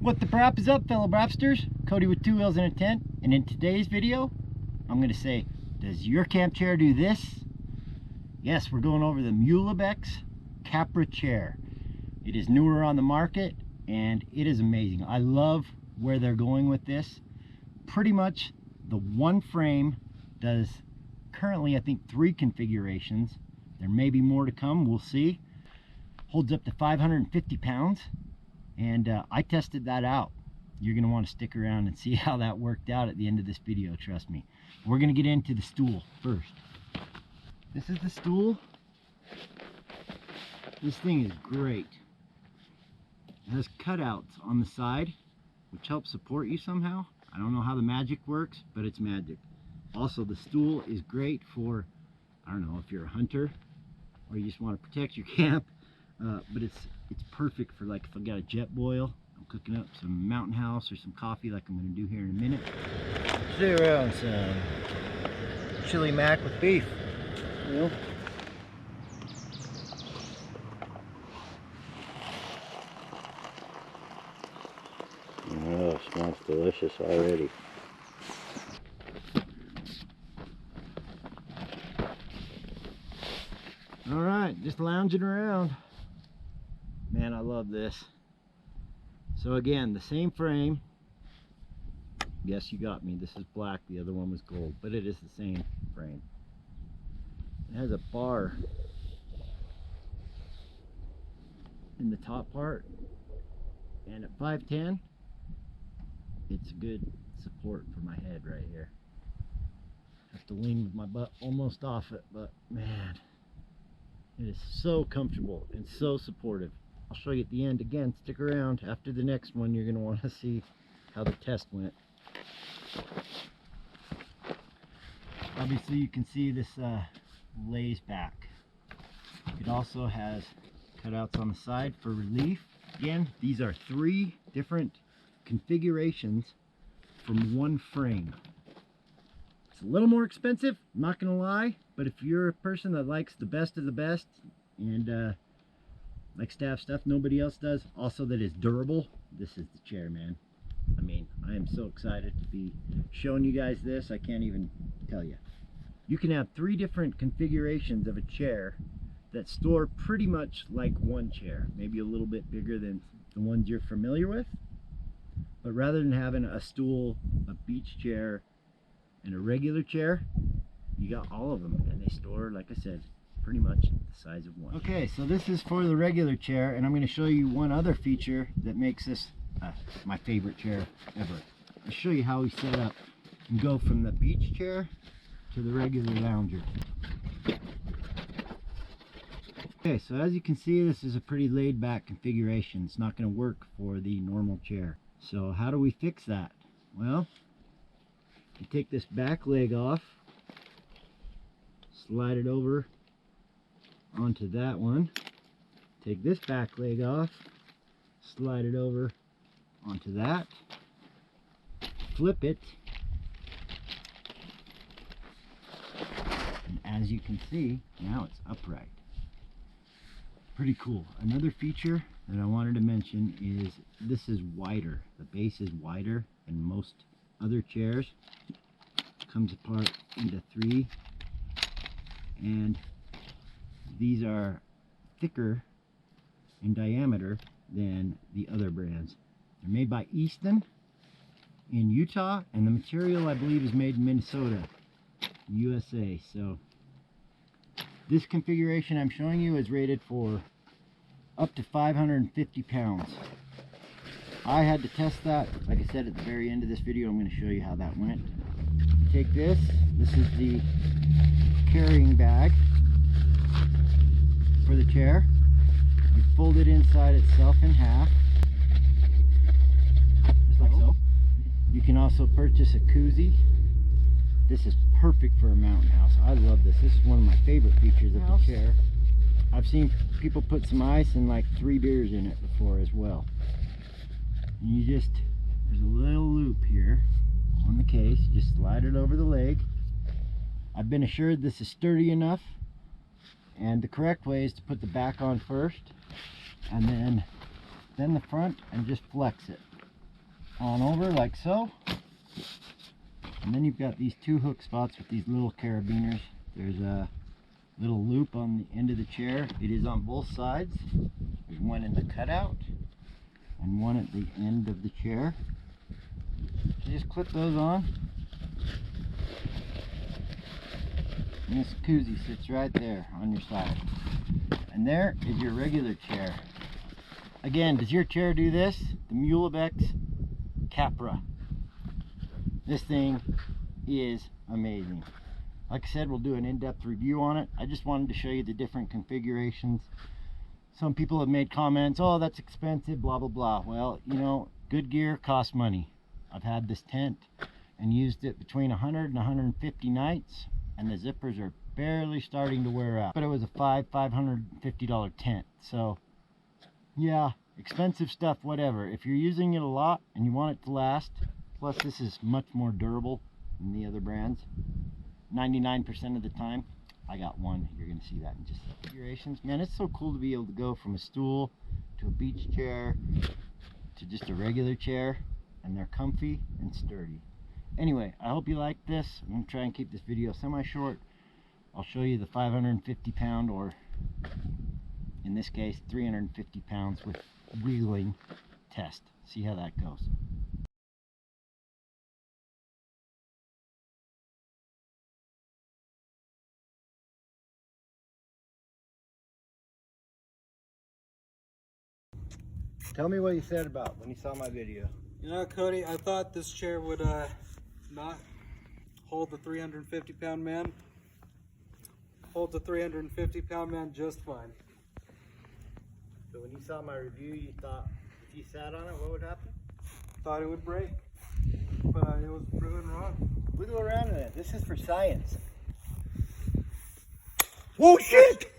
What the brap is up, fellow brapsters? Cody with Two Wheels and a Tent, and in today's video I'm going to say, does your camp chair do this? Yes, we're going over the MULIBEX CAPRA chair. It is newer on the market and it is amazing. I love where they're going with this. Pretty much the one frame does currently I think 3 configurations. There may be more to come, we'll see. Holds up to 550 pounds. And I tested that out. You're going to want to stick around and see how that worked out at the end of this video, trust me. We're going to get into the stool first. This is the stool. This thing is great. It has cutouts on the side, which help support you somehow. I don't know how the magic works, but it's magic. Also, the stool is great for, I don't know, if you're a hunter or you just want to protect your camp. But it's perfect for, like, if I got a jet boil, I'm cooking up some Mountain House or some coffee like I'm going to do here in a minute. Sit around some chili mac with beef, you know. Oh, smells delicious already. All right, just lounging around. Man, I love this. So again, the same frame. Yes, you got me. This is black, the other one was gold, but it is the same frame. It has a bar in the top part, and at 5'10", it's a good support for my head right here. Have to lean with my butt almost off it, but man, it is so comfortable and so supportive. I'll show you at the end. Again, stick around. After the next one, you're going to want to see how the test went. Obviously, you can see this lays back. It also has cutouts on the side for relief. Again, these are 3 different configurations from one frame. It's a little more expensive, I'm not going to lie, but if you're a person that likes the best of the best and likes to have stuff nobody else does, also that is durable, this is the chair, man. I mean, I am so excited to be showing you guys this, I can't even tell you. You can have 3 different configurations of a chair that store pretty much like one chair, maybe a little bit bigger than the ones you're familiar with, but rather than having a stool, a beach chair, and a regular chair, you got all of them, and they store, like I said, pretty much the size of one. Okay, so this is for the regular chair, and I'm going to show you one other feature that makes this my favorite chair ever. I'll show you how we set up and go from the beach chair to the regular lounger. Okay, so as you can see, this is a pretty laid back configuration. It's not going to work for the normal chair. So how do we fix that? Well, you take this back leg off, slide it over onto that one, take this back leg off, slide it over onto that, flip it, and as you can see, now it's upright. Pretty cool. Another feature that I wanted to mention is this is wider. The base is wider than most other chairs. It comes apart into 3, and these are thicker in diameter than the other brands. They're made by Easton in Utah, and the material I believe is made in Minnesota, USA. So this configuration I'm showing you is rated for up to 550 pounds. I had to test that, like I said at the very end of this video. I'm going to show you how that went. Take this is the carrying bag for the chair. You fold it inside itself in half, just like so. You can also purchase a koozie. This is perfect for a mountain house. I love this. This is one of my favorite features of the chair. I've seen people put some ice and like 3 beers in it before as well. And you just, there's a little loop here on the case. Just slide it over the leg. I've been assured this is sturdy enough, and the correct way is to put the back on first and then the front and just flex it. on over like so. And then you've got these two hook spots with these little carabiners. There's a little loop on the end of the chair. It is on both sides. There's one in the cutout and one at the end of the chair. So just clip those on. And this koozie sits right there on your side. And there is your regular chair. Again, does your chair do this? The MULIBEX CAPRA. This thing is amazing. Like I said, we'll do an in-depth review on it. I just wanted to show you the different configurations. Some people have made comments, oh, that's expensive, blah, blah, blah. Well, you know, good gear costs money. I've had this tent and used it between 100 and 150 nights, and the zippers are barely starting to wear out. But it was a $550 tent. So, yeah, expensive stuff, whatever. If you're using it a lot and you want it to last, plus this is much more durable than the other brands. 99% of the time, I got one. You're going to see that in just configurations. Man, it's so cool to be able to go from a stool to a beach chair to just a regular chair, and they're comfy and sturdy. Anyway, I hope you like this. I'm going to try and keep this video semi-short. I'll show you the 550 pound, or in this case 350 pounds with wheeling test. See how that goes. Tell me what you said about when you saw my video. You know, Cody, I thought this chair would not hold the 350 pound man. Hold the 350 pound man just fine. So when you saw my review, you thought if you sat on it, what would happen? Thought it would break, but it was proven wrong. Wiggle around in it. This is for science. Whoa, shit!